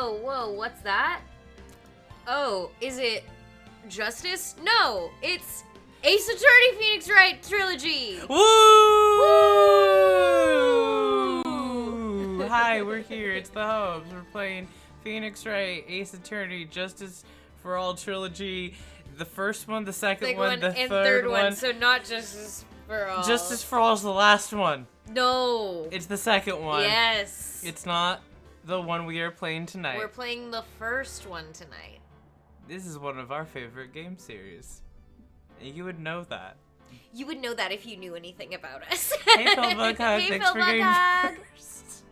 whoa, what's that? Oh, is it Justice? No, it's Ace Attorney Phoenix Wright Trilogy! Woo! Hi, we're here. It's the Hopes. We're playing Phoenix Wright, Ace Attorney, Justice for All Trilogy. The first one, the second one, the third one. So not Justice for All. Justice for All is the last one. No. It's the second one. Yes. It's not the one we are playing tonight. We're playing the first one tonight. This is one of our favorite game series. You would know that. You would know that if you knew anything about us. Hey, Phil Buckhug. Thanks for getting first.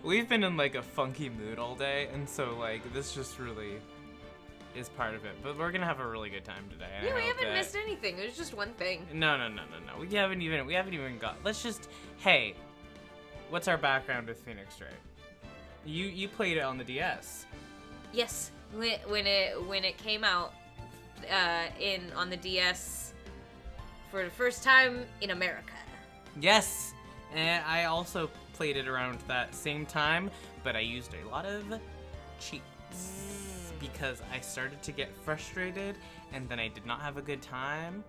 We've been in like a funky mood all day, and so like this just really is part of it. But we're gonna have a really good time today. Yeah, we haven't missed anything. There's just one thing. No. We haven't even got. Let's just. Hey, what's our background with Phoenix Wright? You played it on the DS. Yes, when it came out on the DS for the first time in America. Yes, and I also played it around that same time, but I used a lot of cheats because I started to get frustrated, and then I did not have a good time.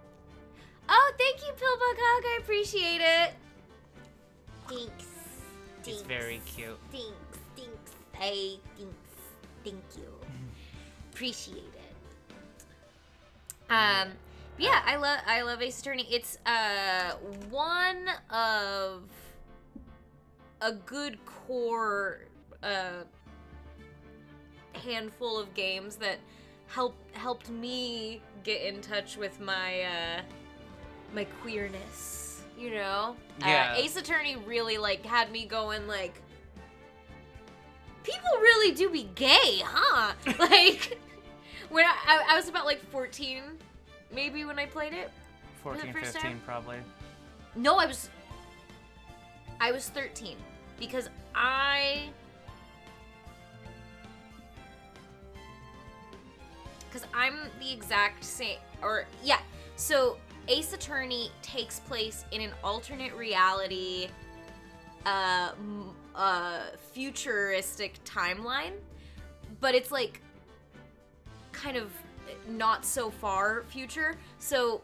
Oh, thank you, Pillbughug. I appreciate it. Thanks. It's very cute. Thanks. Hey, thanks. Thank you. Appreciate it. Yeah, I love Ace Attorney. It's one of a good core handful of games that helped me get in touch with my my queerness, you know? Yeah. Ace Attorney really like had me going like, people really do be gay, huh? Like, when I was about like 14, maybe, when I played it. 14, 15 probably. No, I was 13 because I'm the exact same, so Ace Attorney takes place in an alternate reality, futuristic timeline, but it's like kind of not so far future. So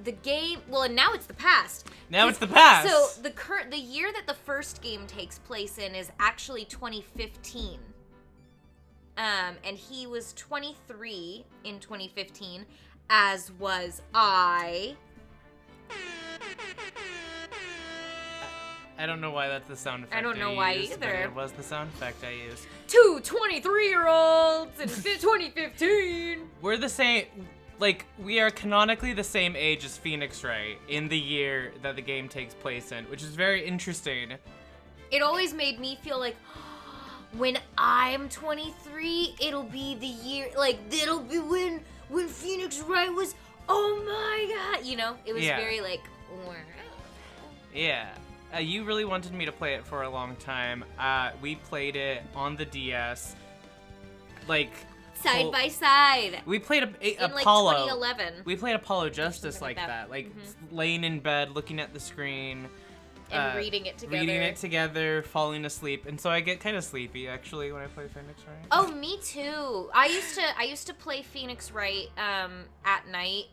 the game, well, and now it's the past. Now it's the past. So the year that the first game takes place in is actually 2015. And he was 23 in 2015, as was I. I don't know why that's the sound effect I don't know why used, either. But it was the sound effect I used. Two 23-year-olds in 2015. We're the same, like, we are canonically the same age as Phoenix Wright in the year that the game takes place in, which is very interesting. It always made me feel like, when I'm 23, it'll be the year, like, it'll be when Phoenix Wright was, oh my god, you know? It was very, like, wow. Yeah. You really wanted me to play it for a long time. We played it on the DS, like... Side by side. We played in Apollo. Like 2011. We played Apollo Justice like that. Like, laying in bed, looking at the screen... And reading it together. Reading it together, falling asleep. And so I get kind of sleepy, actually, when I play Phoenix Wright. Oh, me too. I used to play Phoenix Wright at night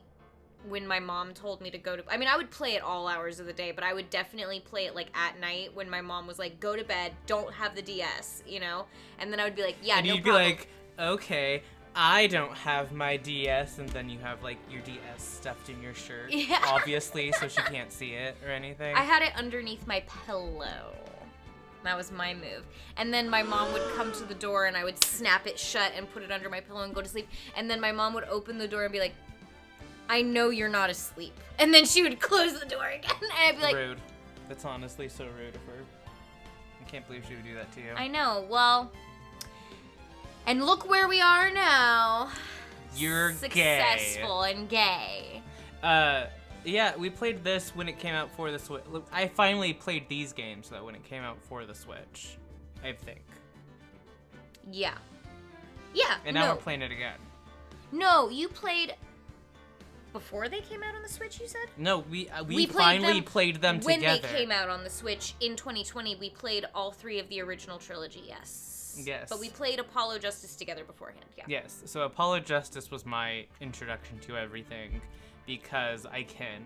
when my mom told me to go to... I mean, I would play it all hours of the day, but I would definitely play it, like, at night when my mom was like, go to bed, don't have the DS, you know? And then I would be like, yeah, and no you'd problem. be like, okay, I don't have my DS, and then you have, like, your DS stuffed in your shirt, obviously, so she can't see it or anything. I had it underneath my pillow. That was my move. And then my mom would come to the door, and I would snap it shut and put it under my pillow and go to sleep. And then my mom would open the door and be like, I know you're not asleep. And then she would close the door again, and I'd be like... Rude. That's honestly so rude of her. I can't believe she would do that to you. I know, well... And look where we are now. You're successful and gay. Yeah, we played this when it came out for the Switch. I finally played these games, though, when it came out for the Switch, I think. Yeah. Yeah, And now we're playing it again. No, you played... before they came out on the Switch, you said? No, we finally played them when together. When they came out on the Switch in 2020, we played all 3 of the original trilogy, yes. Yes. But we played Apollo Justice together beforehand, yeah. Yes, so Apollo Justice was my introduction to everything, because I can.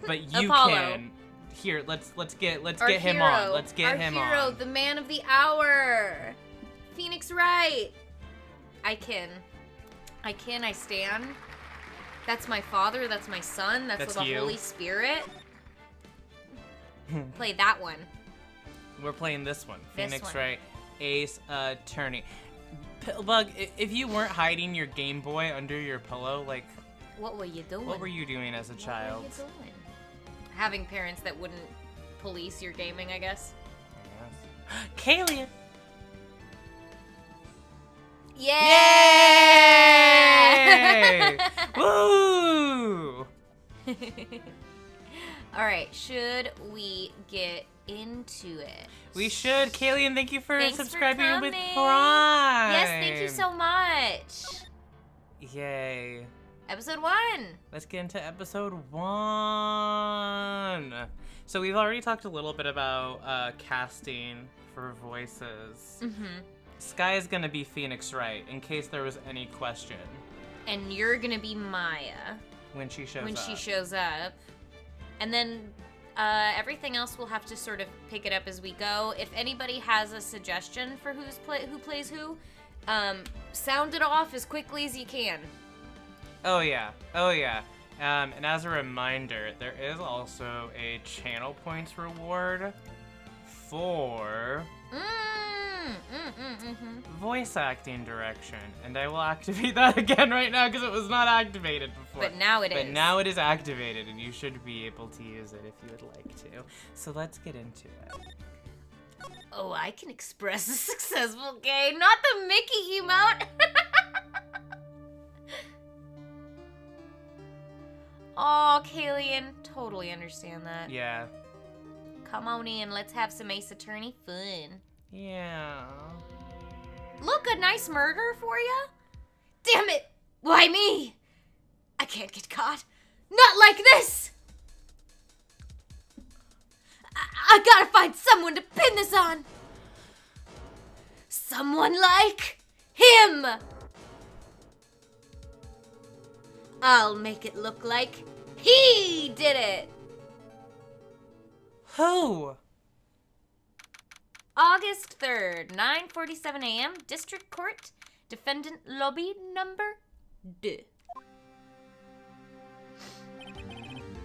But you Apollo. can. Here, let's get Our him hero, on. Let's get him Our hero, on. the man of the hour. Phoenix Wright. I stand. That's my father, that's my son, that's the you. Holy Spirit. Play that one. We're playing this one. This Phoenix one. Wright, Ace Attorney. Pillbug, if you weren't hiding your Game Boy under your pillow, like... What were you doing? What were you doing as a child? What were you doing? Having parents that wouldn't police your gaming, I guess. Kalian! Yeah! Yay! Woo! Alright, should we get into it? We should. Kalian, thank you for Thanks subscribing for with coming. Prime. Yes, thank you so much. Yay. Episode 1. Let's get into episode 1. So we've already talked a little bit about casting for voices. Mm-hmm. Sky is gonna be Phoenix Wright, in case there was any question. And you're gonna be Maya. When she shows when up. she shows up. And then everything else we'll have to sort of pick it up as we go. If anybody has a suggestion for who plays who, sound it off as quickly as you can. Oh yeah. And as a reminder, there is also a channel points reward for voice acting direction. And I will activate that again right now because it was not activated before. But now it is. But now it is activated and you should be able to use it if you would like to. So let's get into it. Oh, I can express a successful game, not the Mickey emote. Oh, Kalian, totally understand that. Yeah. Come on in, let's have some Ace Attorney fun. Yeah. Look, a nice murder for you? Damn it! Why me? I can't get caught. Not like this! I gotta find someone to pin this on. Someone like him. I'll make it look like he did it. Who? August 3rd, 9:47 a.m., District Court, Defendant Lobby Number 2.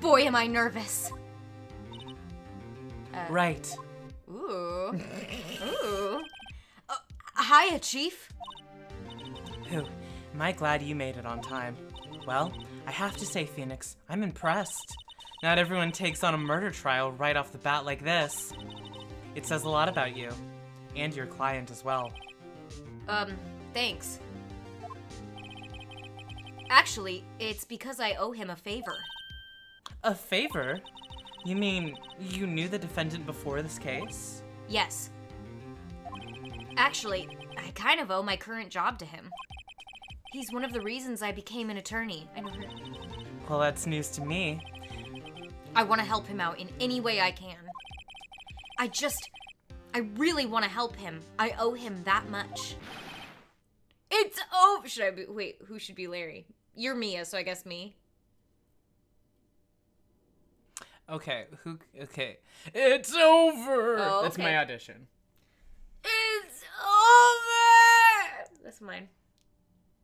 Boy, am I nervous. Right. Ooh. Ooh. Hiya, Chief. Who? Am I glad you made it on time? Well, I have to say, Phoenix, I'm impressed. Not everyone takes on a murder trial right off the bat like this. It says a lot about you. And your client as well. Thanks. Actually, it's because I owe him a favor. A favor? You mean you knew the defendant before this case? Yes. Actually, I kind of owe my current job to him. He's one of the reasons I became an attorney. I know her. Well, that's news to me. I want to help him out in any way I can. I really want to help him. I owe him that much. It's over. Wait, who should be Larry? You're Mia, so I guess me. Okay, It's over! Oh, That's okay. my audition. It's over! That's mine.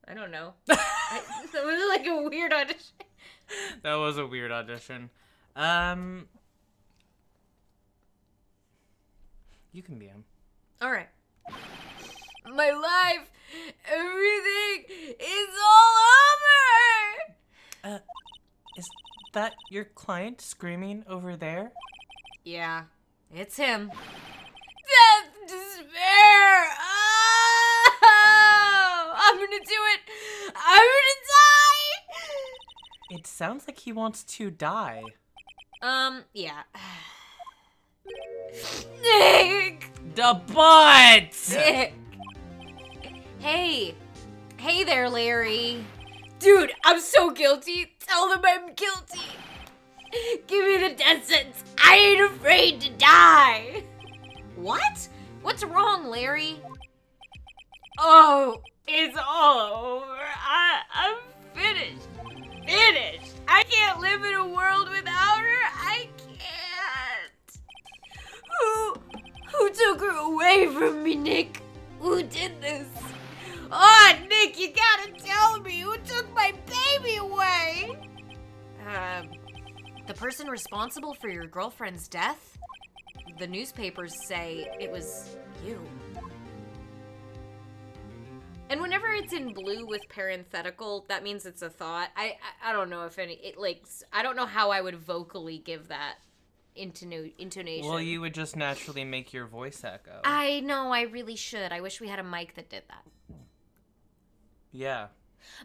I don't know. That was like a weird audition. That was a weird audition. You can be him. Alright. My life, everything is all over! Is that your client screaming over there? Yeah, it's him. Death, despair! Oh! I'm gonna do it! I'm gonna die! It sounds like he wants to die. Yeah. Nick! The butt! Nick! Hey there, Larry. Dude, I'm so guilty. Tell them I'm guilty. Give me the death sentence. I ain't afraid to die. What? What's wrong, Larry? Oh, it's all over. I'm finished. Finished. I can't live in a world without her. I can't. Who took her away from me, Nick? Who did this? Oh, Nick, you gotta tell me who took my baby away. The person responsible for your girlfriend's death? The newspapers say it was you. And whenever it's in blue with parenthetical, that means it's a thought. I don't know if I don't know how I would vocally give that intonation. Well, you would just naturally make your voice echo. I know, I really should. I wish we had a mic that did that. Yeah.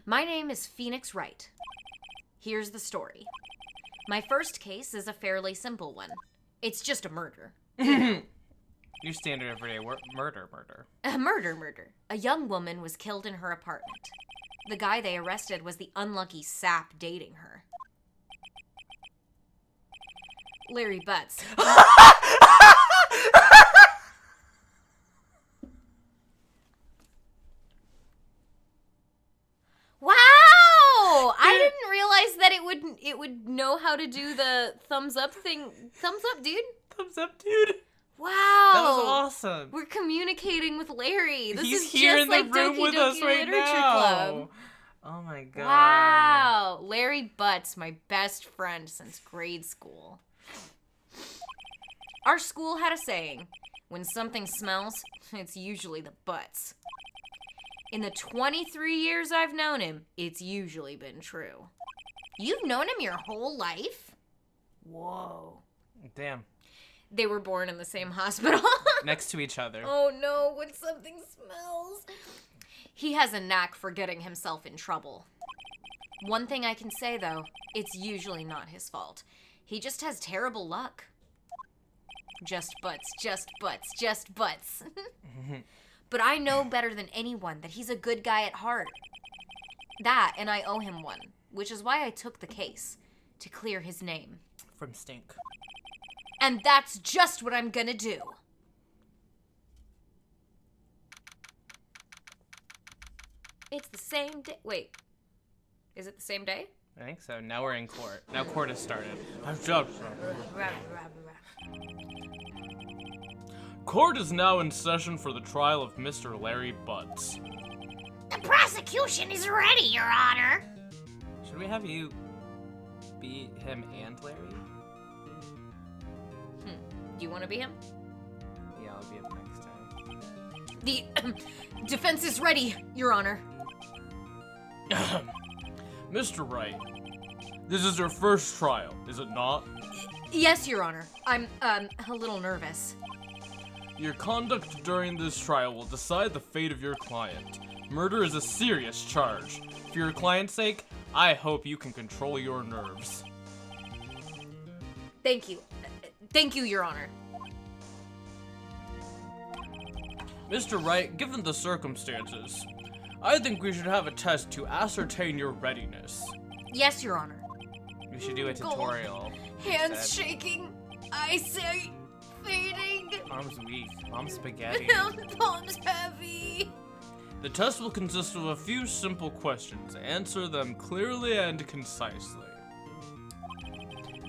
My name is Phoenix Wright. Here's the story. My first case is a fairly simple one. It's just a murder. Your standard everyday murder. A murder. A young woman was killed in her apartment. The guy they arrested was the unlucky sap dating her. Larry Butts. Wow! I didn't realize that it would know how to do the thumbs up thing. Thumbs up, dude. Thumbs up, dude. Wow. That was awesome. We're communicating with Larry. He's is here just in the like room Doki with Doki us right Literature now. Club. Oh my god. Wow. Larry Butts, my best friend since grade school. Our school had a saying, when something smells, it's usually the butts. In the 23 years I've known him, it's usually been true. You've known him your whole life? Whoa. Damn. They were born in the same hospital. Next to each other. Oh no, when something smells. He has a knack for getting himself in trouble. One thing I can say though, it's usually not his fault. He just has terrible luck. Just butts. But I know better than anyone that he's a good guy at heart. That, and I owe him one, which is why I took the case, to clear his name. From stink. And that's just what I'm gonna do. It's the same day. Wait. Is it the same day? I think so. Now we're in court. Now court has started. Court is now in session for the trial of Mr. Larry Butts. The prosecution is ready, Your Honor. Should we have you be him and Larry? Do you want to be him? Yeah, I'll be it next time. The defense is ready, Your Honor. Mr. Wright, this is your first trial, is it not? Yes, Your Honor. I'm, a little nervous. Your conduct during this trial will decide the fate of your client. Murder is a serious charge. For your client's sake, I hope you can control your nerves. Thank you. Thank you, Your Honor. Mr. Wright, given the circumstances, I think we should have a test to ascertain your readiness. Yes, Your Honor. We should do a tutorial. Hands shaking. I say fading. Arms weak. Mom's spaghetti. Palms heavy. The test will consist of a few simple questions. Answer them clearly and concisely.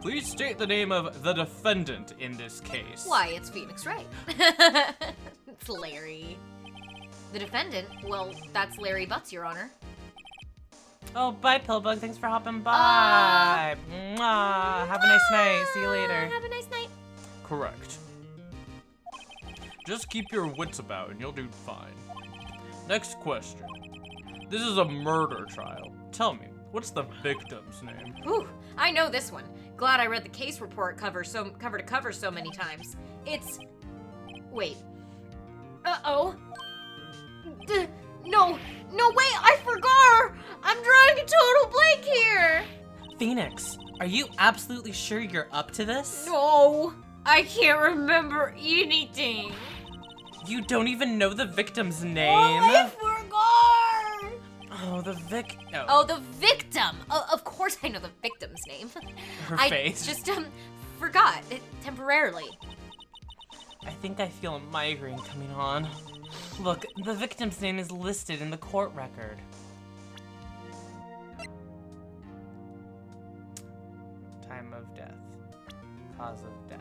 Please state the name of the defendant in this case. Why, it's Phoenix Wright. It's Larry. The defendant? Well, that's Larry Butts, Your Honor. Oh, bye, Pillbug. Thanks for hopping by. Mwah. Have a nice night. See you later. Have a nice night. Correct. Just keep your wits about and you'll do fine. Next question. This is a murder trial. Tell me, what's the victim's name? Ooh, I know this one. Glad I read the case report cover to cover so many times. It's... Wait. Uh-oh. No, wait, I forgot! I'm drawing a total blank here! Phoenix, are you absolutely sure you're up to this? No, I can't remember anything. You don't even know the victim's name? Oh, I forgot! Oh, The Oh, the victim! Oh, of course I know the victim's name. Her I face. just, forgot it temporarily. I think I feel a migraine coming on. Look, the victim's name is listed in the court record. Time of death. Cause of death.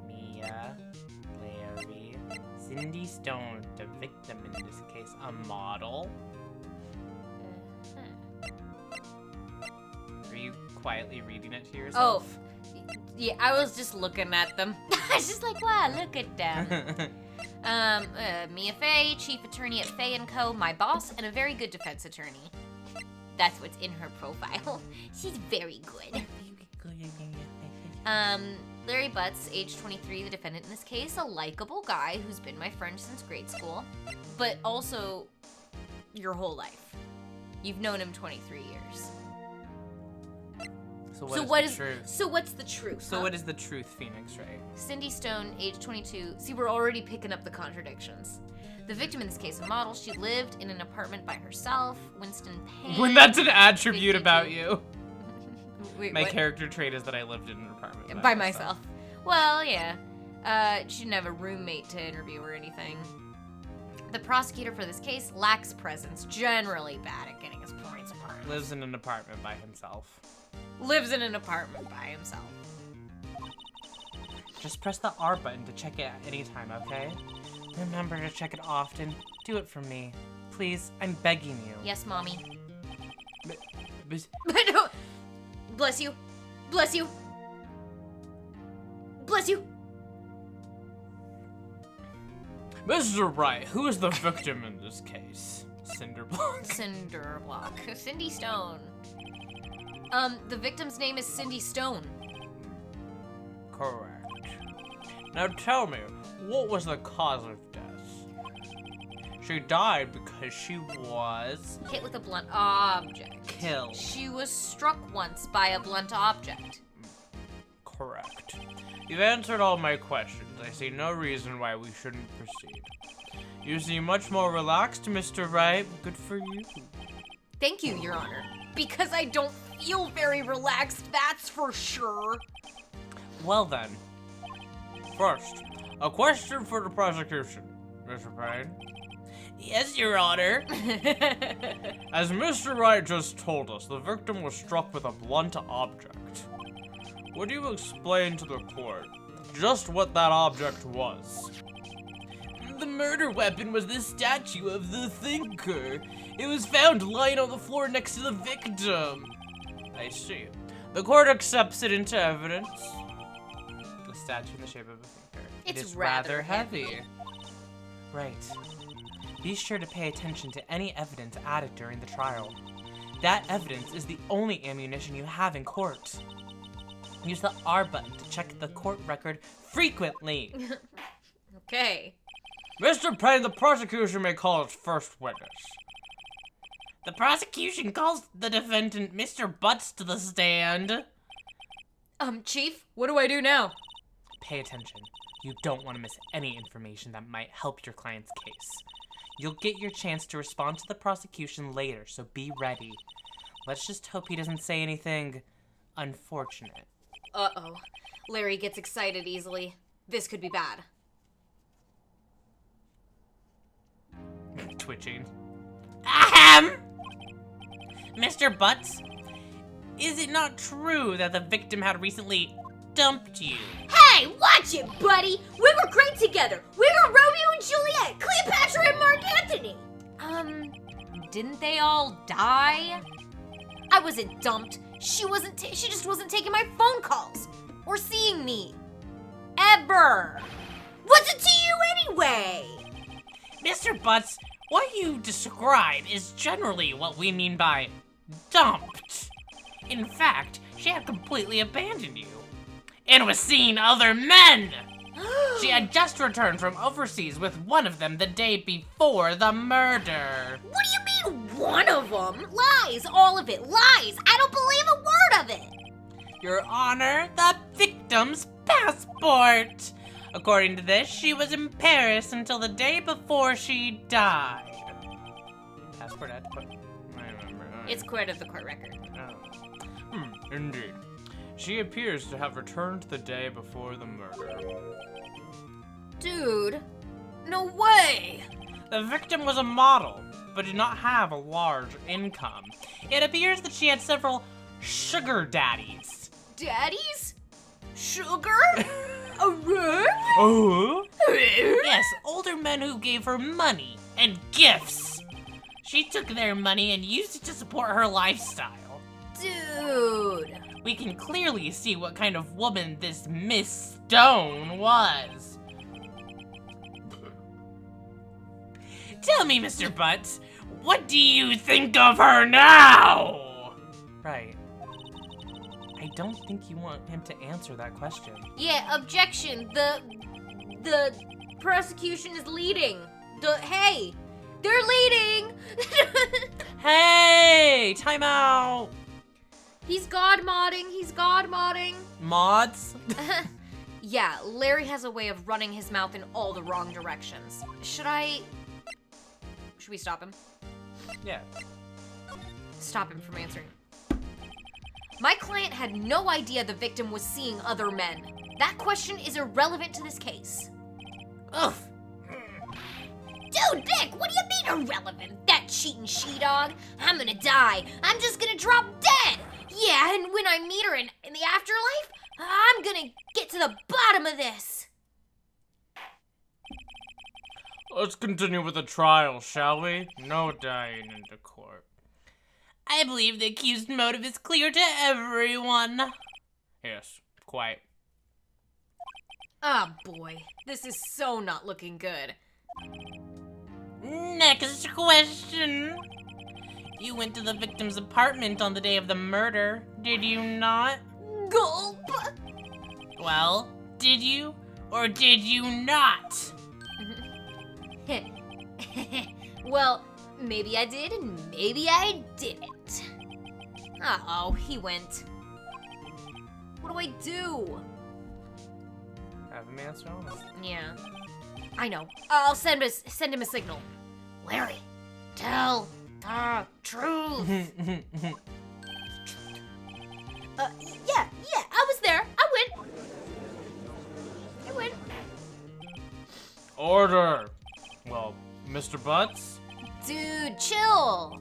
Mia, Larry, Cindy Stone, the victim in this case, a model. Are you quietly reading it to yourself? Oh, yeah, I was just looking at them. I was just like, wow, look at them. Mia Fey, chief attorney at Fey & Co., my boss, and a very good defense attorney. That's what's in her profile. She's very good. Larry Butts, age 23, the defendant in this case, a likable guy who's been my friend since grade school, but also your whole life. You've known him 23 years. So what's the truth? So what's the truth? So what is the truth, Phoenix Wright? Cindy Stone, age 22. See, we're already picking up the contradictions. The victim in this case, a model, she lived in an apartment by herself. Winston Payne. When that's an attribute 52. about you. Wait, My what? character trait is that I lived in an apartment By myself. Well, yeah. She didn't have a roommate to interview or anything. The prosecutor for this case lacks presence, generally bad at getting his points apart. Lives in an apartment by himself. Lives in an apartment by himself. Just press the R button to check it at any time, okay? Remember to check it often. Do it for me. Please, I'm begging you. Yes, Mommy. But No. Bless you. Bless you. Bless you. Mr. Wright, who is the victim in this case? Cinderblock. Cinderblock. Cindy Stone. The victim's name is Cindy Stone. Correct. Now tell me, what was the cause of death? She died because she was... Hit with a blunt object. Killed. She was struck once by a blunt object. Correct. You've answered all my questions. I see no reason why we shouldn't proceed. You seem much more relaxed, Mr. Wright. Good for you. Thank you, Your Honor. Because I don't feel very relaxed, that's for sure. Well then. First, a question for the prosecution, Mr. Payne. Yes, Your Honor. As Mr. Wright just told us, the victim was struck with a blunt object. Would you explain to the court just what that object was? The murder weapon was the statue of the thinker. It was found lying on the floor next to the victim. I see. The court accepts it into evidence. The statue in the shape of a thinker. It It's is rather heavy. Right. Be sure to pay attention to any evidence added during the trial. That evidence is the only ammunition you have in court. Use the R button to check the court record frequently. Okay. Mr. Payne, the prosecution may call its first witness. The prosecution calls the defendant, Mr. Butts, to the stand. Chief, what do I do now? Pay attention. You don't want to miss any information that might help your client's case. You'll get your chance to respond to the prosecution later, so be ready. Let's just hope he doesn't say anything unfortunate. Uh-oh. Larry gets excited easily. This could be bad. Twitching. Ahem! Mr. Butts, is it not true that the victim had recently dumped you? Hey, watch it, buddy! We were great together! We were Romeo and Juliet! Cleopatra and Mark Antony! Didn't they all die? I wasn't dumped. She just wasn't taking my phone calls. Or seeing me. Ever. What's it to you anyway? Mr. Butts, what you describe is generally what we mean by dumped. In fact, she had completely abandoned you and was seeing other men. She had just returned from overseas with one of them the day before the murder. What do you mean, one of them? Lies, all of it, lies. I don't believe a word of it. Your Honor, the victim's passport. According to this, she was in Paris until the day before she died. Passport add to court. I remember. It's part of the court record. Oh. Indeed. She appears to have returned the day before the murder. Dude, no way! The victim was a model, but did not have a large income. It appears that she had several sugar daddies. Daddies? Sugar? A ring? Oh? Yes, older men who gave her money and gifts. She took their money and used it to support her lifestyle. Dude. We can clearly see what kind of woman this Miss Stone was. Tell me, Mr. Butts, what do you think of her now? Right. I don't think you want him to answer that question. Yeah, objection. The prosecution is leading. Hey, they're leading. Hey, time out. He's god modding. He's god modding. Mods? Yeah, Larry has a way of running his mouth in all the wrong directions. Should we stop him? Yeah. Stop him from answering. My client had no idea the victim was seeing other men. That question is irrelevant to this case. Ugh. Dude, Dick, what do you mean irrelevant? That cheating she-dog? I'm gonna die. I'm just gonna drop dead. Yeah, and when I meet her in the afterlife, I'm gonna get to the bottom of this. Let's continue with the trial, shall we? No dying into court. I believe the accused motive is clear to everyone. Yes, quite. Ah, boy. This is so not looking good. Next question. You went to the victim's apartment on the day of the murder, did you not? Gulp! Well, did you or did you not? Well, maybe I did and maybe I didn't. Uh-oh, he went. What do I do? Have him answer honest. Yeah. I know. I'll send him a signal. Larry, tell the truth. Yeah, I was there. I went. Order. Well, Mr. Butts? Dude, chill.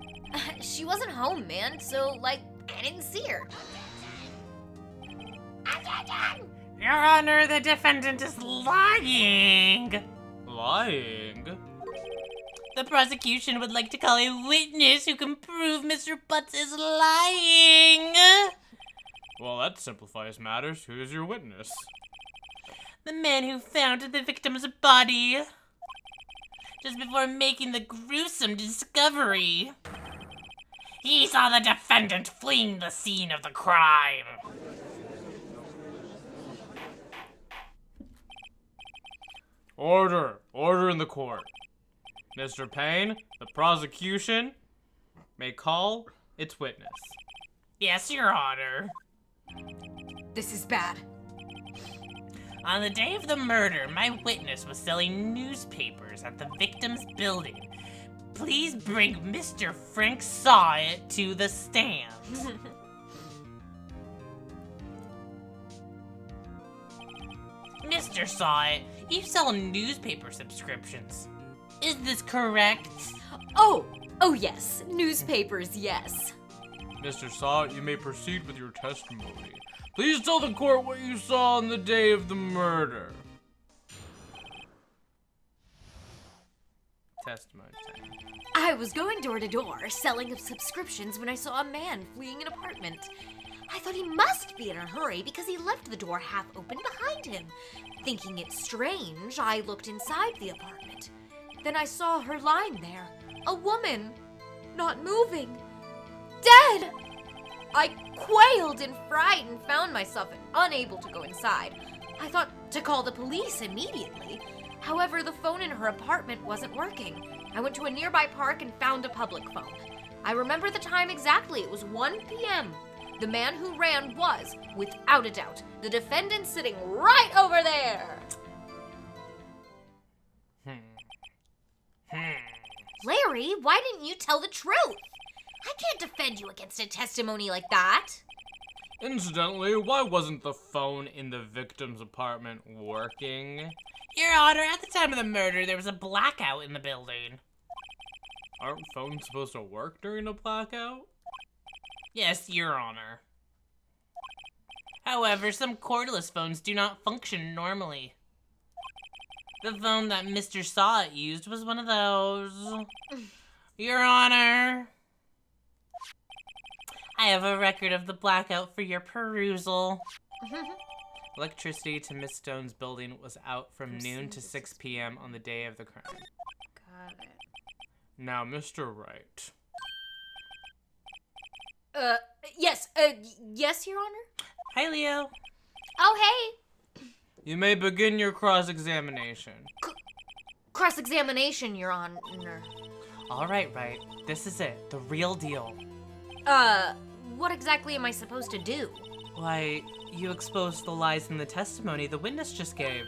She wasn't home, man, so, like, I didn't see her. Your Honor, the defendant is lying. Lying? The prosecution would like to call a witness who can prove Mr. Butts is lying. Well, that simplifies matters. Who is your witness? The man who found the victim's body just before making the gruesome discovery. He saw the defendant fleeing the scene of the crime. Order. Order in the court. Mr. Payne, the prosecution may call its witness. Yes, Your Honor. This is bad. On the day of the murder, my witness was selling newspapers at the victim's building. Please bring Mr. Frank Sawit to the stand. Mr. Sawit, you sell newspaper subscriptions. Is this correct? Oh, yes. Newspapers, yes. Mr. Sawit, you may proceed with your testimony. Please tell the court what you saw on the day of the murder. Testimony time. I was going door to door, selling subscriptions when I saw a man fleeing an apartment. I thought he must be in a hurry because he left the door half open behind him. Thinking it strange, I looked inside the apartment. Then I saw her lying there, a woman, not moving, dead. I quailed in fright and found myself unable to go inside. I thought to call the police immediately. However, the phone in her apartment wasn't working. I went to a nearby park and found a public phone. I remember the time exactly. It was 1 p.m. The man who ran was, without a doubt, the defendant sitting right over there. Harry, why didn't you tell the truth? I can't defend you against a testimony like that. Incidentally, why wasn't the phone in the victim's apartment working? Your Honor, at the time of the murder, there was a blackout in the building. Aren't phones supposed to work during a blackout? Yes, Your Honor. However, some cordless phones do not function normally. The phone that Mr. Sawit used was one of those. Your Honor. I have a record of the blackout for your perusal. Electricity to Miss Stone's building was out from noon to 6 p.m. on the day of the crime. Got it. Now, Mr. Wright. Yes, Your Honor? Hi, Leo. Oh, hey. You may begin your cross-examination. Cross-examination, Your Honor. All right, Wright. This is it. The real deal. What exactly am I supposed to do? Why, you exposed the lies in the testimony the witness just gave.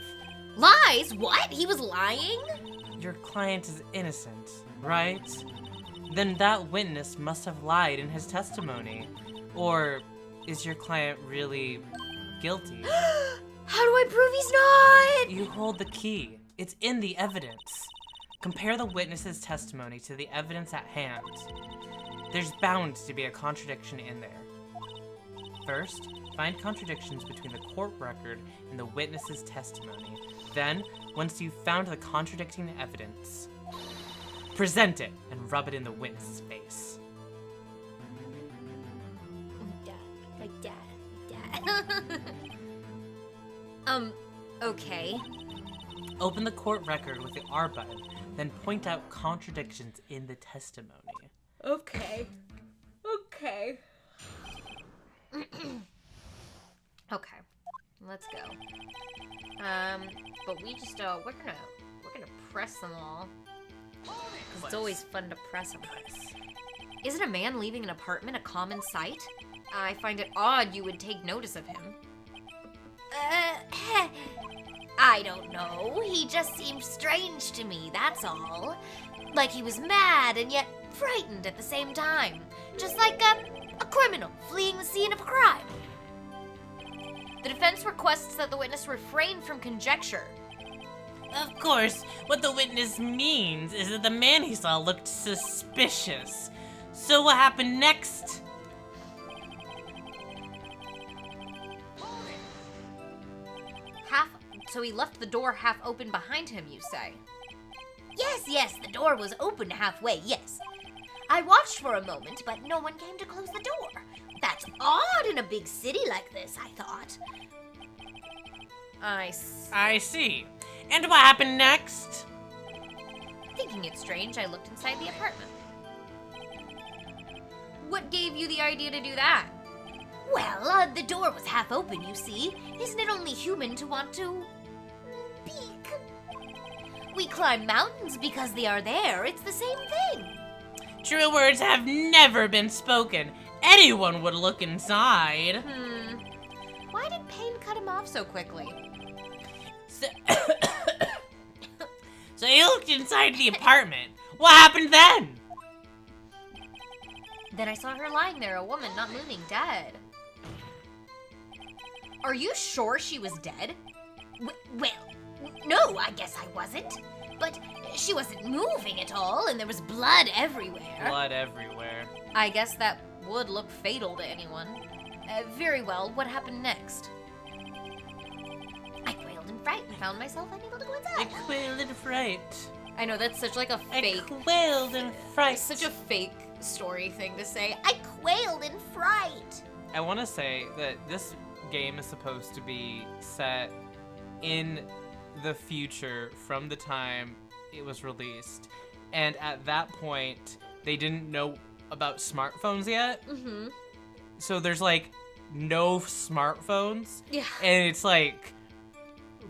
Lies? What? He was lying? Your client is innocent, right? Then that witness must have lied in his testimony. Or is your client really guilty? How do I prove he's not? You hold the key. It's in the evidence. Compare the witness's testimony to the evidence at hand. There's bound to be a contradiction in there. First, find contradictions between the court record and the witness's testimony. Then, once you've found the contradicting evidence, present it and rub it in the witness's face. Dad. Okay. Open the court record with the R button, then point out contradictions in the testimony. Okay. Okay. Let's go. But we just, we're gonna press them all. Because it's always fun to press them. Isn't a man leaving an apartment a common sight? I find it odd you would take notice of him. I don't know. He just seemed strange to me, that's all. Like he was mad and yet frightened at the same time. Just like a criminal fleeing the scene of a crime. The defense requests that the witness refrain from conjecture. Of course, what the witness means is that the man he saw looked suspicious. So what happened next? So he left the door half open behind him, you say? Yes, the door was open halfway, yes. I watched for a moment, but no one came to close the door. That's odd in a big city like this, I thought. I see. And what happened next? Thinking it strange, I looked inside the apartment. What gave you the idea to do that? Well, the door was half open, you see. Isn't it only human to want to peek? We climb mountains because they are there. It's the same thing. True words have never been spoken. Anyone would look inside. Why did Payne cut him off so quickly? So he looked inside the apartment. What happened then? Then I saw her lying there, a woman not moving, dead. Are you sure she was dead? Well, no, I guess I wasn't. But she wasn't moving at all, and there was blood everywhere. Blood everywhere. I guess that would look fatal to anyone. Very well, what happened next? I quailed in fright and found myself unable to go inside. I quailed in fright. I know, that's such like a fake... I quailed in fright. Such a fake story thing to say. I quailed in fright. I want to say that this game is supposed to be set in the future from the time it was released. And at that point, they didn't know about smartphones yet. Mm-hmm. So there's like no smartphones. Yeah. And it's like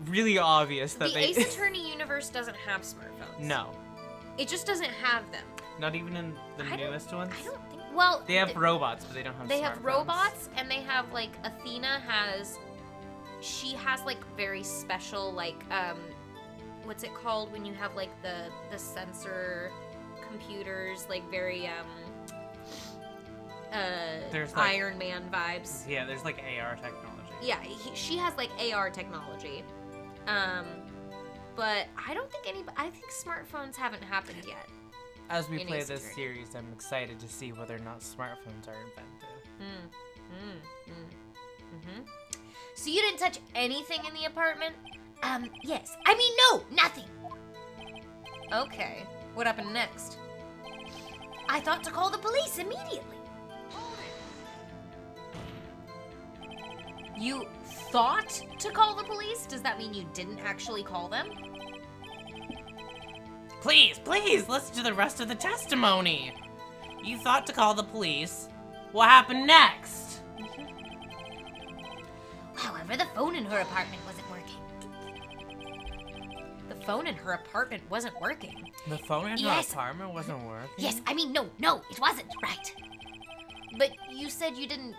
really obvious that the Ace Attorney universe doesn't have smartphones. No. It just doesn't have them. Not even in the newest ones? I don't think... Well... They have robots, but they don't have They smartphones. have robots, and they have, like, Athena has... She has, like, very special, like, what's it called when you have, like, the sensor computers, like very There's, like- Iron Man vibes. Yeah, there's like AR technology. Yeah, she has like AR technology. But I don't think I think smartphones haven't happened yet. As we In play Ace this Attorney. series, I'm excited to see whether or not smartphones are invented. So you didn't touch anything in the apartment? Yes. I mean, no, nothing. Okay. What happened next? I thought to call the police immediately. You thought to call the police? Does that mean you didn't actually call them? Please, listen to the rest of the testimony. You thought to call the police. What happened next? However, the phone in her apartment wasn't working. The phone in her apartment wasn't working. The phone in Yes. her apartment wasn't working? Yes, I mean, no, it wasn't, right. But you said you didn't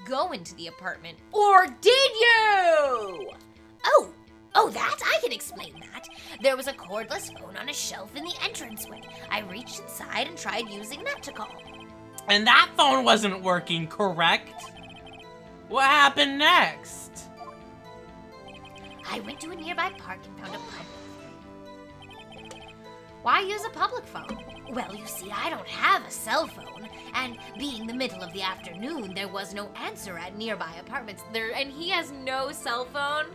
go into the apartment. Or did you? Oh, that? I can explain that. There was a cordless phone on a shelf in the entranceway. I reached inside and tried using that to call. And that phone wasn't working, correct? What happened next? I went to a nearby park and found a public phone. Why use a public phone? Well, you see, I don't have a cell phone, and being the middle of the afternoon, there was no answer at nearby apartments. And he has no cell phone?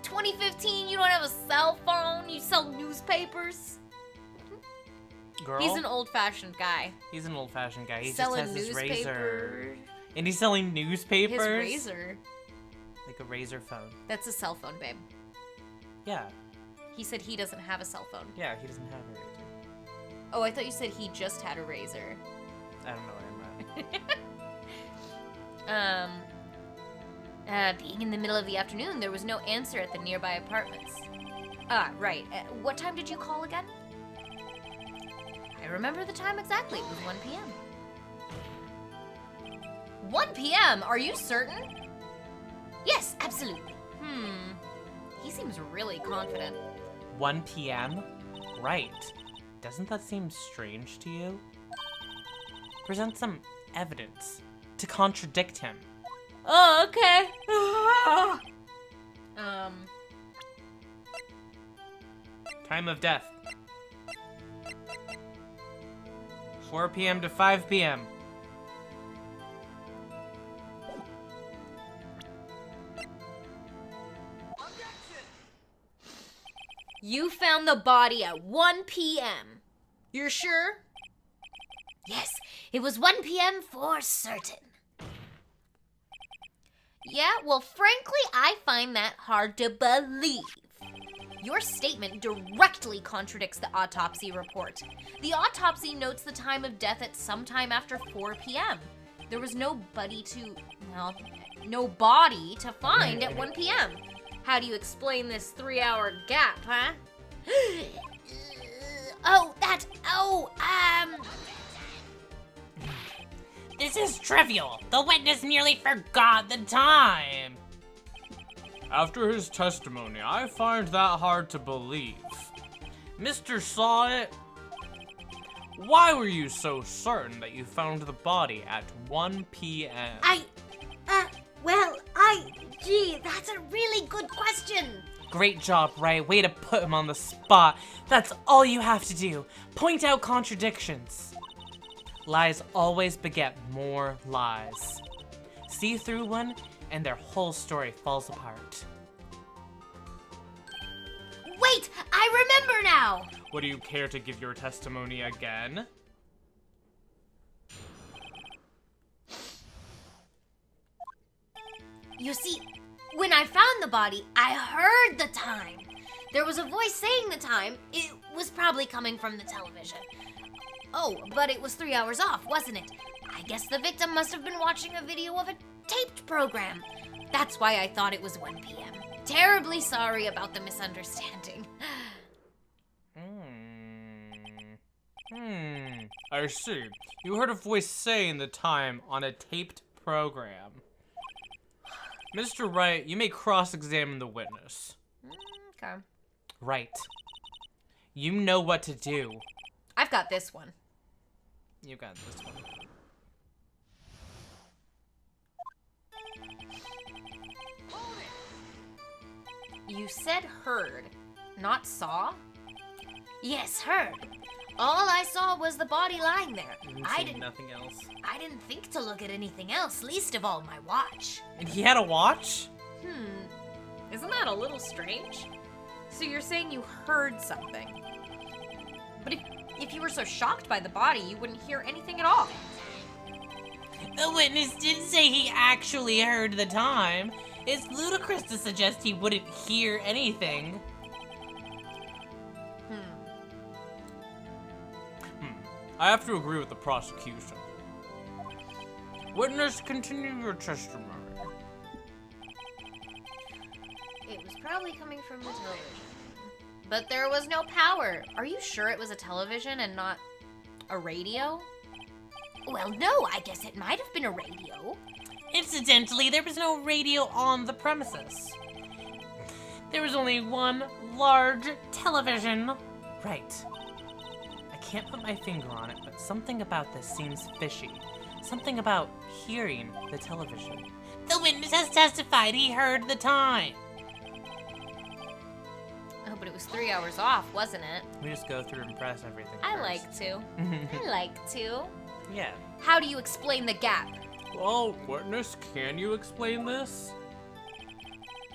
2015, you don't have a cell phone? You sell newspapers? Girl? He's an old-fashioned guy. He's an old-fashioned guy. He Selling just has his razor. newspaper. And he's selling newspapers? His razor. Like a razor phone. That's a cell phone, babe. Yeah. He said he doesn't have a cell phone. Yeah, he doesn't have a razor. Oh, I thought you said he just had a razor. I don't know what I meant. Being in the middle of the afternoon, there was no answer at the nearby apartments. Ah, right. What time did you call again? I remember the time exactly. It was 1 p.m. 1 p.m.? Are you certain? Yes, absolutely. He seems really confident. 1 p.m.? Right. Doesn't that seem strange to you? Present some evidence to contradict him. Oh, okay. Time of death. 4 p.m. to 5 p.m. You found the body at 1 p.m. You're sure? Yes, it was 1 p.m. for certain. Yeah, well, frankly, I find that hard to believe. Your statement directly contradicts the autopsy report. The autopsy notes the time of death at sometime after 4 p.m. There was no body to find at 1 p.m. How do you explain this 3-hour gap, huh? This is trivial. The witness merely forgot the time. After his testimony, I find that hard to believe. Mr. Saw It, why were you so certain that you found the body at 1 p.m.? Gee, that's a really good question. Great job, Wright. Way to put him on the spot. That's all you have to do. Point out contradictions. Lies always beget more lies. See through one, and their whole story falls apart. Wait, I remember now. Would you care to give your testimony again? You see, when I found the body, I heard the time. There was a voice saying the time. It was probably coming from the television. Oh, but it was 3 hours off, wasn't it? I guess the victim must have been watching a video of a taped program. That's why I thought it was 1 p.m. Terribly sorry about the misunderstanding. I see. You heard a voice saying the time on a taped program. Mr. Wright, you may cross-examine the witness. Okay. Right. You know what to do. I've I've got this one. You got this one. You said heard, not saw? Yes, heard. All I saw was the body lying there. I didn't. Nothing else. I didn't think to look at anything else, least of all my watch. And he had a watch? Isn't that a little strange? So you're saying you heard something. But if you were so shocked by the body, you wouldn't hear anything at all. The witness didn't say he actually heard the time. It's ludicrous to suggest he wouldn't hear anything. I have to agree with the prosecution. Witness, continue your testimony. It was probably coming from the television. But there was no power. Are you sure it was a television and not a radio? Well, no, I guess it might have been a radio. Incidentally, there was no radio on the premises. There was only one large television. Right. I can't put my finger on it, but something about this seems fishy. Something about hearing the television. The witness has testified he heard the time. Oh, but it was 3 hours off, wasn't it? We just go through and press everything I first. like to. I like to. Yeah. How do you explain the gap? Well, witness, can you explain this?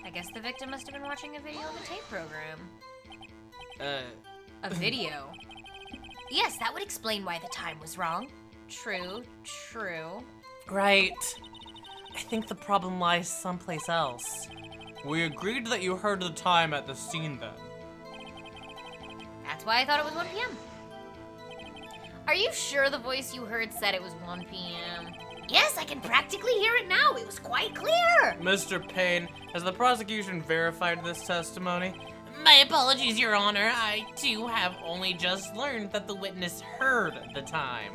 I guess the victim must have been watching a video of a tape program. A video? Yes, that would explain why the time was wrong. True, true. Right. I think the problem lies someplace else. We agreed that you heard the time at the scene then. That's why I thought it was 1 p.m. Are you sure the voice you heard said it was 1 p.m.? Yes, I can practically hear it now. It was quite clear. Mr. Payne, has the prosecution verified this testimony? My apologies, Your Honor. I, too, have only just learned that the witness heard the time.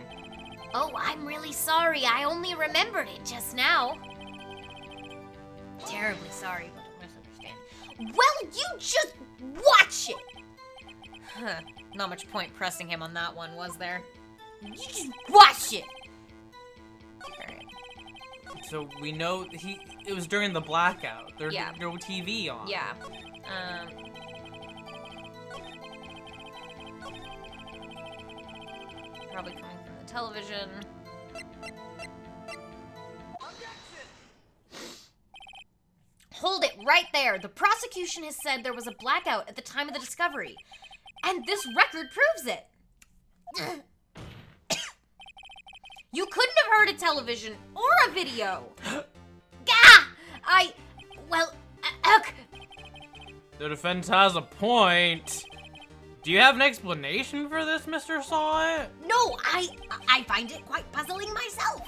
Oh, I'm really sorry. I only remembered it just now. Terribly sorry, but don't misunderstand. Well, you just watch it! Huh. Not much point pressing him on that one, was there? You just watch it! Alright. So we know it was during the blackout. There's Yeah. no TV on. Yeah. Probably coming from the television. Hold it right there. The prosecution has said there was a blackout at the time of the discovery. And this record proves it. You couldn't have heard a television or a video. The defense has a point. Do you have an explanation for this, Mr. Saw It? No, I find it quite puzzling myself.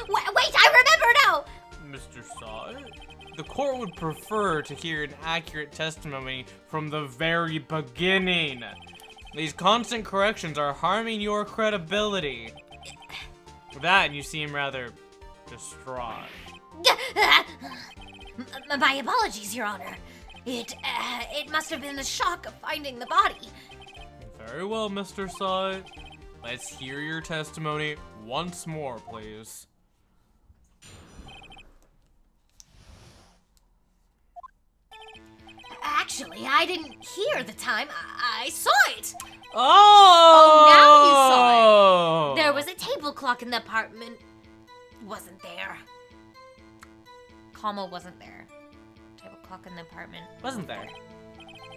Wait, I remember now. Mr. Saw It? The court would prefer to hear an accurate testimony from the very beginning. These constant corrections are harming your credibility. With that, and you seem rather distraught. My apologies, Your Honor. It must have been the shock of finding the body. Very well, Mr. Saw It. Let's hear your testimony once more, please. Actually, I didn't hear the time. I saw it. Oh! Now you saw it. There was a table clock in the apartment. Wasn't there. Comma wasn't there. Table clock in the apartment. Wasn't there?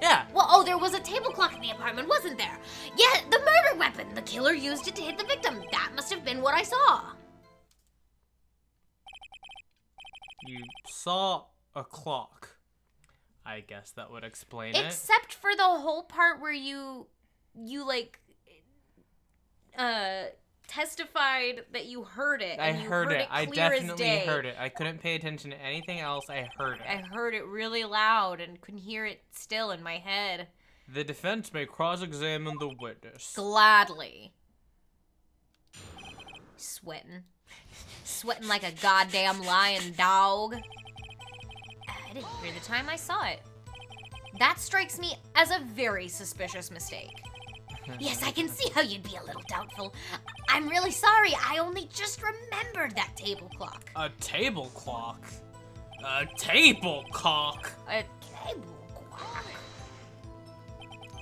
Yeah. Well, there was a table clock in the apartment, wasn't there? Yeah, the murder weapon. The killer used it to hit the victim. That must have been what I saw. You saw a clock. I guess that would explain it. Except for the whole part where you like testified that you heard it. I heard it. I clear as definitely day. heard it. I couldn't pay attention to anything else. I heard it. I heard it really loud and couldn't hear it still in my head. The defense may cross-examine the witness. Gladly. Sweating. Sweating like a goddamn lying dog. I didn't hear the time I saw it. That strikes me as a very suspicious mistake. Yes, I can see how you'd be a little doubtful. I'm really sorry, I only just remembered that table clock. A table clock? A table clock? A table clock?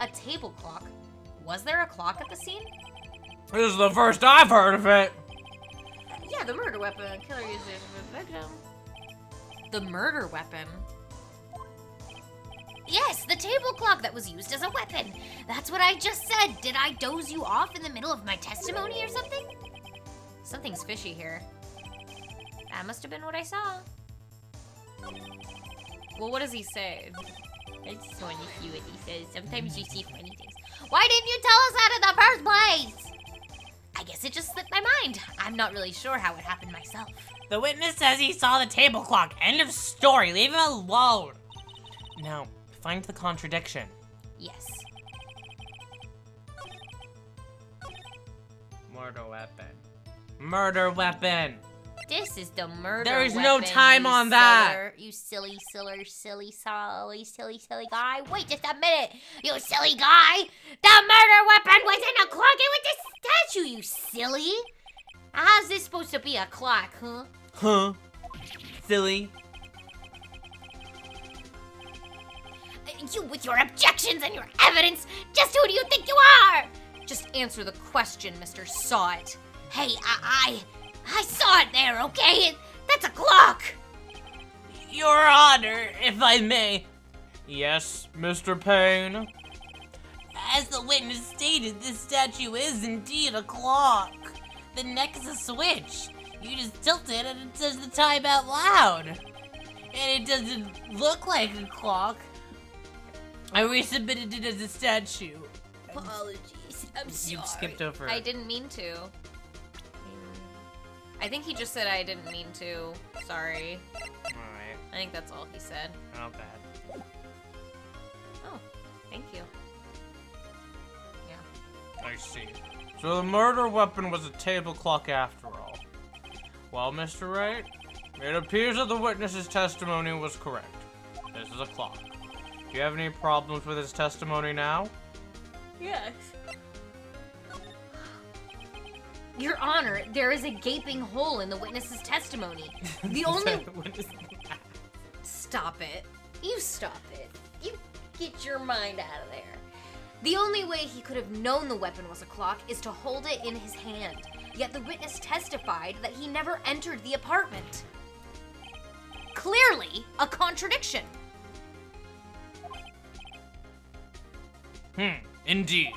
A table clock? Was there a clock at the scene? This is the first I've heard of it. Yeah, the murder weapon. Killer uses the victim. The murder weapon? Yes, the table clock that was used as a weapon. That's what I just said. Did I doze you off in the middle of my testimony or something? Something's fishy here. That must have been what I saw. Well, what does he say? I just want to see what he says. Sometimes you see funny things. Why didn't you tell us that in the first place? I guess it just slipped my mind. I'm not really sure how it happened myself. The witness says he saw the table clock. End of story. Leave him alone. Now, find the contradiction. Yes. Murder weapon. Murder weapon. This is the murder There is weapon, no time you on that. siller. You silly guy. Wait just a minute. You silly guy. The murder weapon was in a clock. It was a statue, you silly. How's this supposed to be a clock, huh? Huh? Silly. You with your objections and your evidence. Just who do you think you are? Just answer the question, Mr. Saw It. Hey, I saw it there, okay? That's a clock. Your Honor, if I may. Yes, Mr. Payne. As the witness stated, this statue is indeed a clock. The neck is a switch. You just tilt it and it says the time out loud. And it doesn't look like a clock. I resubmitted it as a statue. Apologies. I'm sorry. You skipped over it. I didn't mean to. I think he just said I didn't mean to. Sorry. Alright, I think that's all he said. not bad. Oh, thank you. I see. So the murder weapon was a table clock after all. Well, Mr. Wright, it appears that the witness's testimony was correct. This is a clock. Do you have any problems with his testimony now? Yes. Your Honor, there is a gaping hole in the witness's testimony. The only... Stop it. You stop it. You get your mind out of there. The only way he could have known the weapon was a clock is to hold it in his hand. Yet the witness testified that he never entered the apartment. Clearly, a contradiction. Indeed.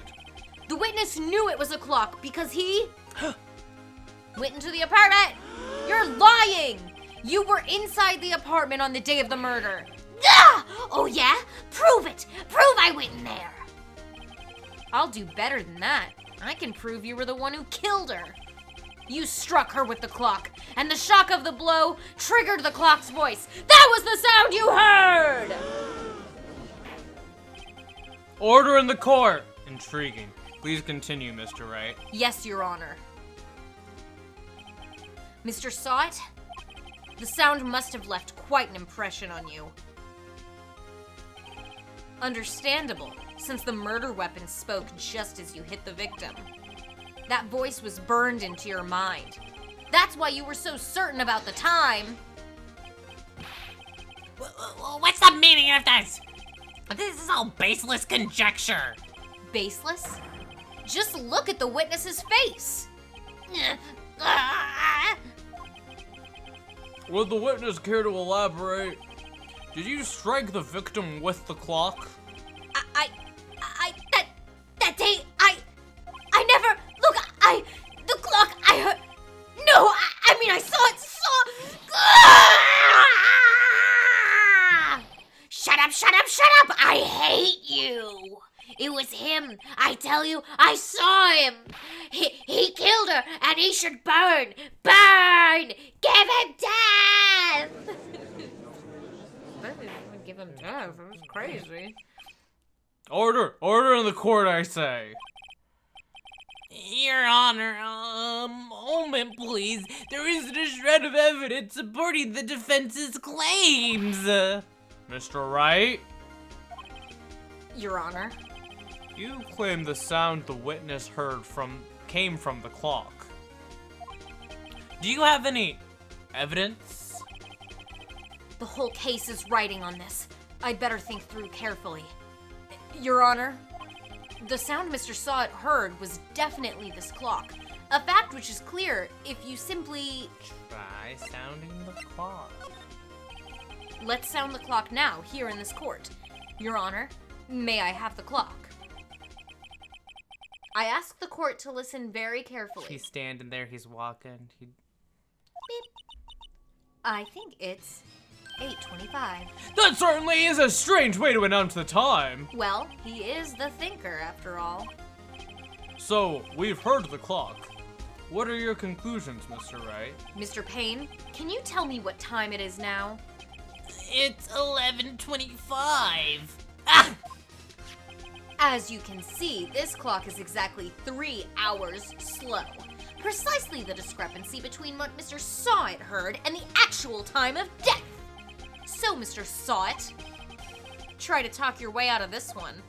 The witness knew it was a clock because he went into the apartment. You're lying. You were inside the apartment on the day of the murder. Ah! Oh yeah? Prove it. Prove I went in there. I'll do better than that. I can prove you were the one who killed her. You struck her with the clock, and the shock of the blow triggered the clock's voice. That was the sound you heard! Order in the court! Intriguing. Please continue, Mr. Wright. Yes, Your Honor. Mr. Saw It? The sound must have left quite an impression on you. Understandable, since the murder weapon spoke just as you hit the victim. That voice was burned into your mind. That's why you were so certain about the time. What's the meaning of this? This is all baseless conjecture. Baseless? Just look at the witness's face. Would the witness care to elaborate? Did you strike the victim with the clock? That day, I never, look, the clock, I heard, no, I mean, I saw it, Shut up, I hate you. It was him, I tell you, I saw him. He killed her, and he should burn, give him death. Give him death. That's crazy. Order in the court, I say. Your Honor, a moment, please. There isn't a shred of evidence supporting the defense's claims. Mr. Wright? Your Honor. You claim the sound the witness heard came from the clock. Do you have any evidence? The whole case is riding on this. I'd better think through carefully. Your Honor, the sound Mr. Sawit heard was definitely this clock. A fact which is clear if you simply... Try sounding the clock. Let's sound the clock now, here in this court. Your Honor, may I have the clock? I ask the court to listen very carefully. He's standing there, he's walking. Beep. I think it's 8:25. That certainly is a strange way to announce the time. Well, he is the thinker, after all. So, we've heard the clock. What are your conclusions, Mr. Wright? Mr. Payne, can you tell me what time it is now? It's 11:25. As you can see, this clock is exactly 3 hours slow. Precisely the discrepancy between what Mr. Sawit heard and the actual time of death. So, Mr. Sawit, try to talk your way out of this one.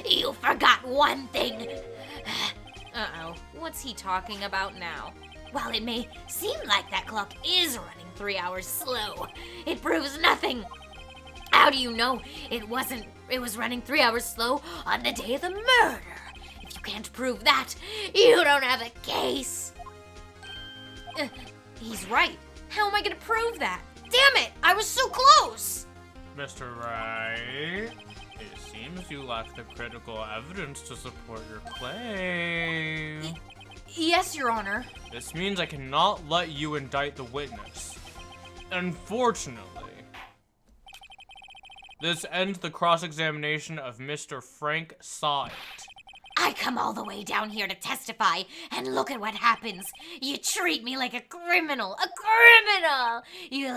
You forgot one thing. Uh-oh, what's he talking about now? While it may seem like that clock is running 3 hours slow, it proves nothing. How do you know it was running 3 hours slow on the day of the murder? If you can't prove that, you don't have a case. He's right. How am I gonna prove that? Damn it, I was so close! Mr. Wright, it seems you lack the critical evidence to support your claim. Yes, Your Honor. This means I cannot let you indict the witness. Unfortunately, this ends the cross-examination of Mr. Frank Sawit. I come all the way down here to testify, and look at what happens. You treat me like a criminal. A criminal! You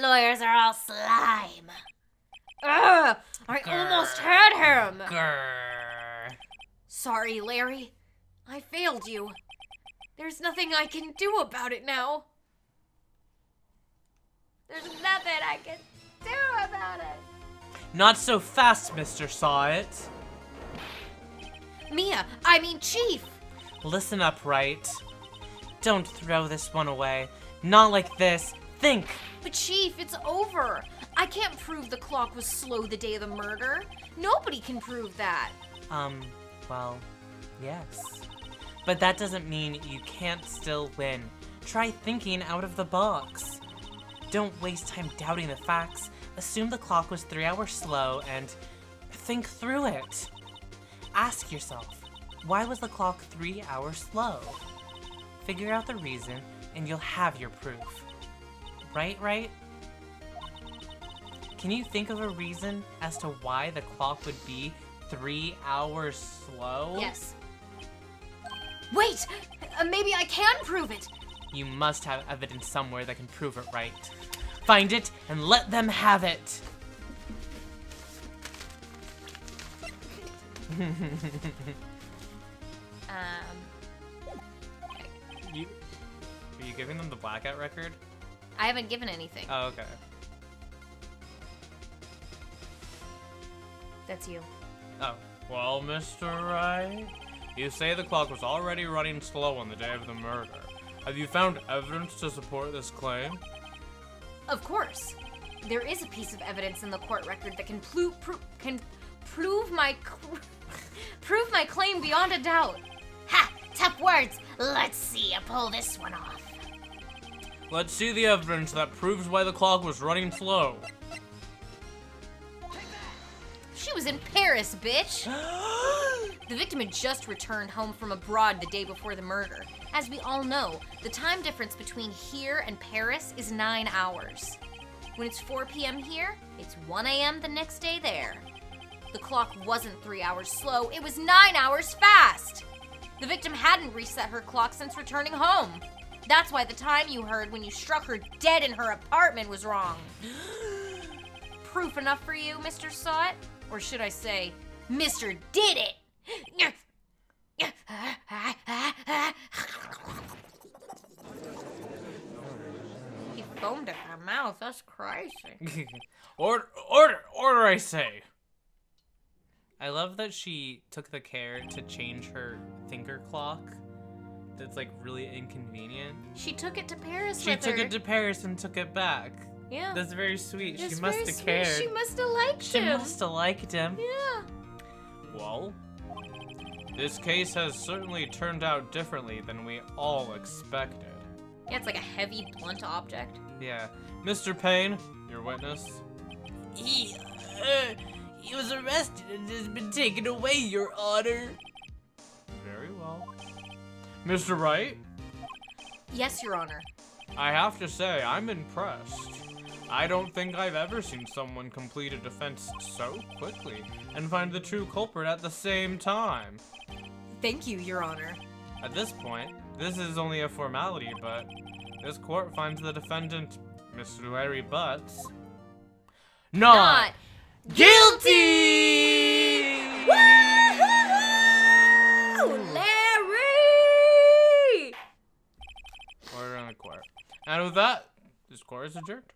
lawyers are all slime. Ugh, I almost had him! Grrr. Sorry, Larry. I failed you. There's nothing I can do about it now. There's nothing I can do about it. Not so fast, Mr. Sawit. Chief! Listen up, Wright. Don't throw this one away. Not like this. Think! But Chief, it's over. I can't prove the clock was slow the day of the murder. Nobody can prove that. Well, yes. But that doesn't mean you can't still win. Try thinking out of the box. Don't waste time doubting the facts. Assume the clock was 3 hours slow and think through it. Ask yourself, why was the clock 3 hours slow? Figure out the reason and you'll have your proof. Right? Can you think of a reason as to why the clock would be 3 hours slow? Yes. Wait! Maybe I can prove it! You must have evidence somewhere that can prove it, right? Find it and let them have it! Are you giving them the blackout record? I haven't given anything. Oh, okay. That's you. Oh. Well, Mr. Wright, you say the clock was already running slow on the day of the murder. Have you found evidence to support this claim? Of course. There is a piece of evidence in the court record that can prove my claim beyond a doubt. Ha! Tough words. Let's see you pull this one off. Let's see the evidence that proves why the clock was running slow. She was in Paris, bitch! The victim had just returned home from abroad the day before the murder. As we all know, the time difference between here and Paris is 9 hours. When it's 4 p.m. here, it's 1 a.m. the next day there. The clock wasn't 3 hours slow, it was 9 hours fast! The victim hadn't reset her clock since returning home. That's why the time you heard when you struck her dead in her apartment was wrong. Proof enough for you, Mr. Sawit? Or should I say, Mr. Did It? He foamed at her mouth. That's crazy. Order, I say. I love that she took the care to change her thinker clock. That's like really inconvenient. She took it to Paris She with took her. it to Paris and took it back. Yeah. That's very sweet. That's she must very have sweet. cared. She must have liked She him. must have liked him. Yeah. Well, this case has certainly turned out differently than we all expected. Yeah, it's like a heavy, blunt object. Yeah. Mr. Payne, your witness. He was arrested and has been taken away, Your Honor. Very well. Mr. Wright, Yes, Your Honor. I have to say, I'm impressed. I don't think I've ever seen someone complete a defense so quickly and find the true culprit at the same time. Thank you, Your Honor. At this point, this is only a formality, but this court finds the defendant, Mr. Larry Butts, Not guilty! Woo-hoo-hoo! Larry! Order on the court. And with that, this court is adjourned.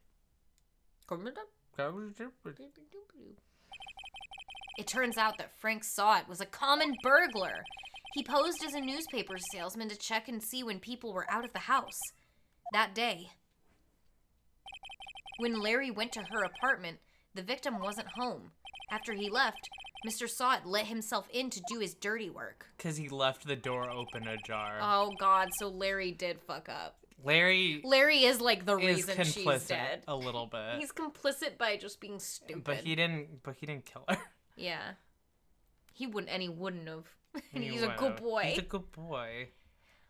It turns out that Frank Sott was a common burglar. He posed as a newspaper salesman to check and see when people were out of the house. That day, when Larry went to her apartment, the victim wasn't home. After he left, Mr. Sott let himself in to do his dirty work. Because he left the door open ajar. Oh God, so Larry did fuck up. Larry Larry is like the is reason she's complicit dead. a little bit. He's complicit by just being stupid. But he didn't kill her. Yeah. He wouldn't have. And He he's a would've. good boy. He's a good boy.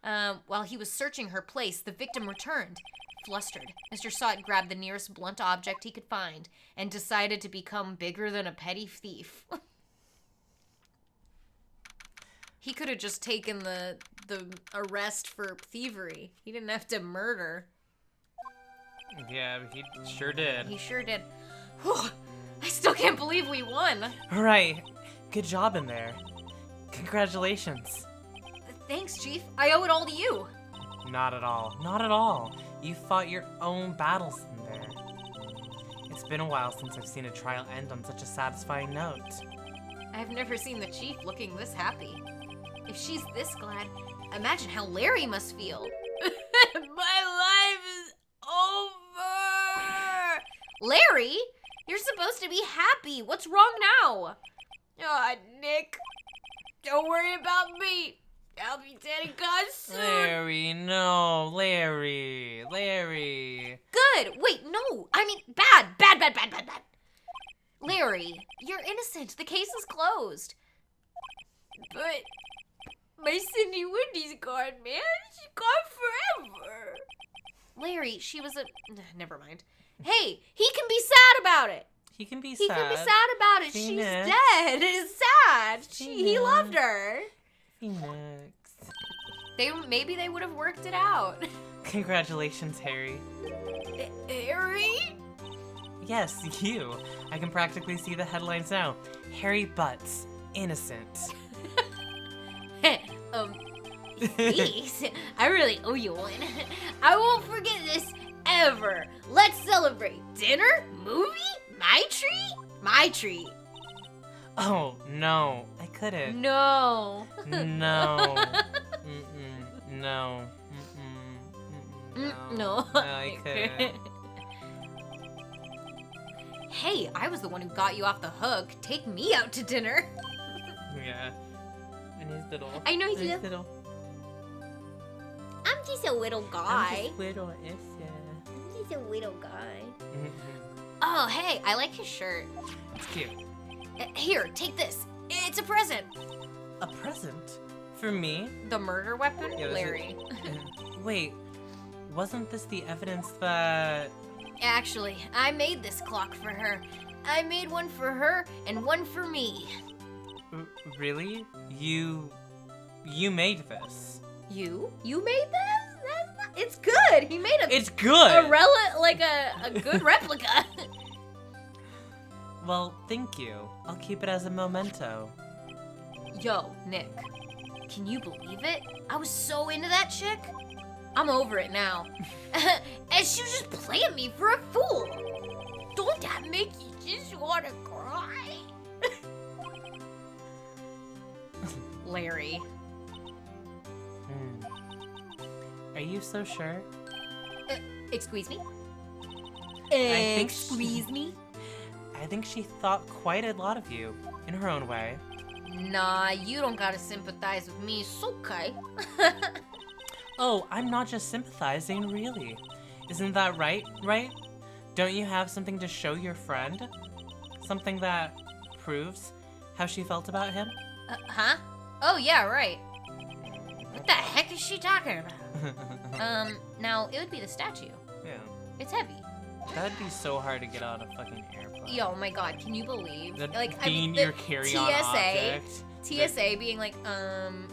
While he was searching her place, the victim returned. Flustered, Mr. Sott grabbed the nearest blunt object he could find and decided to become bigger than a petty thief. He could have just taken the arrest for thievery. He didn't have to murder. Yeah, he sure did. He sure did. Whew, I still can't believe we won. Right. Good job in there. Congratulations. Thanks, Chief. I owe it all to you. Not at all. Not at all. You fought your own battles in there. It's been a while since I've seen a trial end on such a satisfying note. I've never seen the Chief looking this happy. If she's this glad, imagine how Larry must feel. My life is over! Larry, you're supposed to be happy. What's wrong now? Oh, Nick, don't worry about me. I'll be dead and gone soon. Larry, no. Larry. Good. Wait, no. I mean, bad. Larry, you're innocent. The case is closed. But my Cindy Wendy's gone, man. She's gone forever. Larry, she was a... Never mind. Hey, he can be sad about it. He can be He sad. can be sad about it. Phoenix. She's dead. It's sad. He Phoenix. loved her. Phoenix. Maybe they would have worked it out. Congratulations, Harry. Harry? Yes, you. I can practically see the headlines now. Harry Butts, innocent. Please, I really owe you one. I won't forget this ever. Let's celebrate. Dinner? Movie? My treat? My treat. Oh, no. I couldn't. No. No. No. No. I couldn't. Hey, I was the one who got you off the hook. Take me out to dinner. Yeah. And his little. I know he's his little. I'm just a little I'm guy. just little, yeah. I'm just a little guy. Oh, hey, I like his shirt. It's cute. Here, take this. It's a present. A present? For me? The murder weapon? Yeah, that's Larry. Wait, wasn't this the evidence that... Actually, I made this clock for her. I made one for her and one for me. Really? You made this? You? You made this? That's not... It's good. He made a... It's good! a good replica. Well, thank you. I'll keep it as a memento. Yo, Nick. Can you believe it? I was so into that chick. I'm over it now. And she was just playing me for a fool. Don't that make you just want to cry? Larry. Are you so sure? Excuse me? think Excuse me? I think she thought quite a lot of you, in her own way. Nah, you don't gotta sympathize with me. It's okay. Oh, I'm not just sympathizing, really. Isn't that right, right? Don't you have something to show your friend? Something that proves how she felt about him? Huh? Oh, yeah, right. What the heck is she talking about? Now, it would be the statue. Yeah. It's heavy. That'd be so hard to get on a fucking airplane. Yo, oh my god, can you believe? That Like, your carry-on object. TSA being like,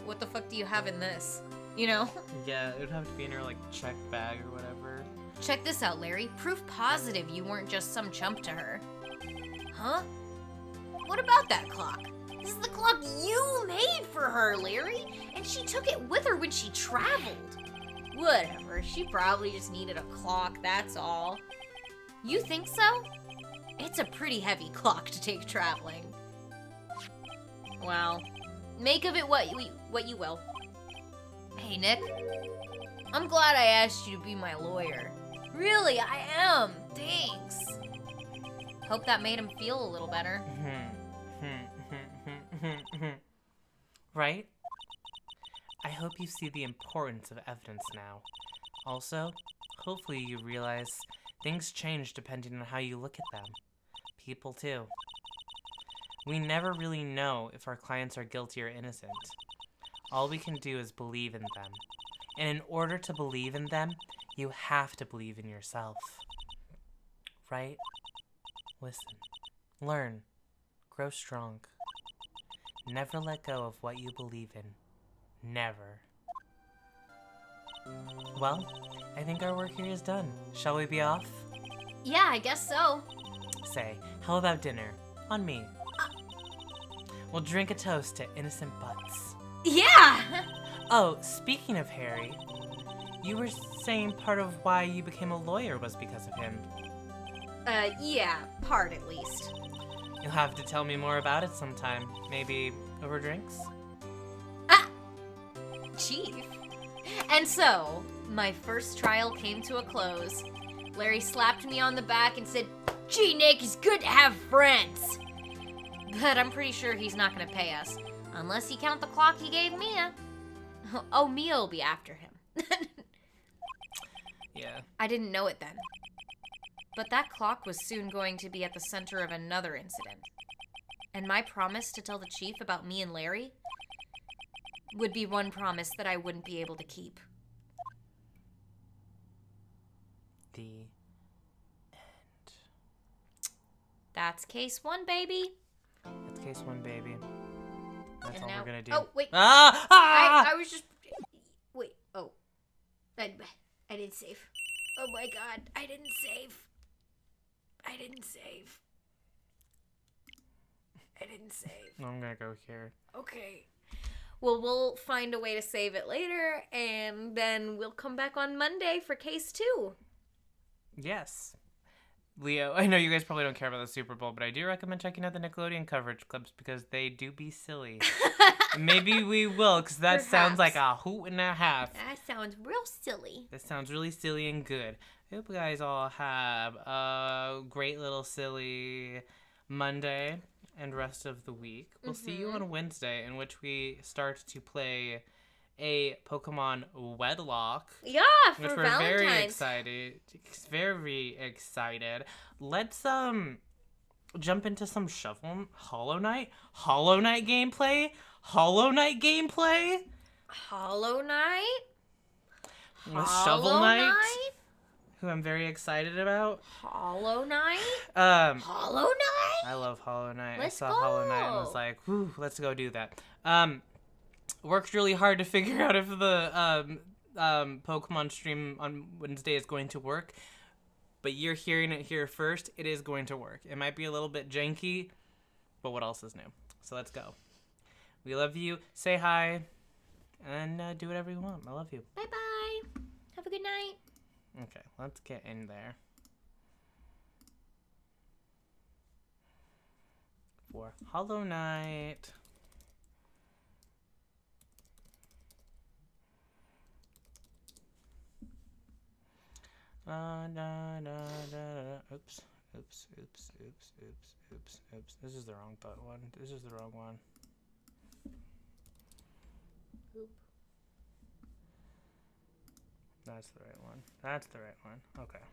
what the fuck do you have in this? You know? Yeah, it would have to be in her, like, check bag or whatever. Check this out, Larry. Proof positive you weren't just some chump to her. Huh? What about that clock? This is the clock you made for her, Larry. And she took it with her when she traveled. Whatever, she probably just needed a clock, that's all. You think so? It's a pretty heavy clock to take traveling. Well, make of it what you will. Hey, Nick. I'm glad I asked you to be my lawyer. Really, I am. Thanks. Hope that made him feel a little better. Right? I hope you see the importance of evidence now. Also, hopefully you realize things change depending on how you look at them. People too. We never really know if our clients are guilty or innocent. All we can do is believe in them. And in order to believe in them, you have to believe in yourself. Right? Listen. Learn. Grow strong. Never let go of what you believe in. Never. Well, I think our work here is done. Shall we be off? Yeah, I guess so. Say, how about dinner? On me. We'll drink a toast to innocent butts. Yeah! Oh, speaking of Harry, you were saying part of why you became a lawyer was because of him. Yeah, part at least. You'll have to tell me more about it sometime. Maybe over drinks? Chief. And so, my first trial came to a close. Larry slapped me on the back and said, Gee, Nick, it's good to have friends. but I'm pretty sure he's not gonna pay us. Unless you count the clock he gave Mia. Oh, Mia will be after him. Yeah. I didn't know it then. But that clock was soon going to be at the center of another incident. And my promise to tell the chief about me and Larry would be one promise that I wouldn't be able to keep. The That's case one, baby. That's case one, baby. That's And all now- we're gonna do. Oh, wait. Ah! Ah! I was just... Wait, oh. I didn't save. Oh my god, I didn't save. I didn't save. I'm gonna go here. Okay. Well, we'll find a way to save it later, and then we'll come back on Monday for case 2. Yes. Leo, I know you guys probably don't care about the Super Bowl, but I do recommend checking out the Nickelodeon coverage clips because they do be silly. Maybe we will, because that sounds like a hoot and a half. That sounds real silly. That sounds really silly and good. I hope you guys all have a great little silly Monday and rest of the week. We'll see you on Wednesday, in which we start to play a Pokemon Wedlock. Yeah, for Which we're Valentine's. very excited. Very excited. Let's jump into some Hollow Knight gameplay. Hollow Knight gameplay. Hollow Knight? With Shovel Knight, who I'm very excited about. Hollow Knight? Hollow Knight? I love Hollow Knight. Let's I saw Hollow Knight and was go. like, whew, let's go do that. Worked really hard to figure out if the Pokemon stream on Wednesday is going to work. But you're hearing it here first. It is going to work. It might be a little bit janky, but what else is new? So let's go. We love you. Say hi. And do whatever you want. I love you. Bye-bye. night. Okay, let's get in there. For Hollow Knight. Oops. Oops. This is the wrong one. This is the wrong one. Oop. That's the right one. That's the right one. Okay.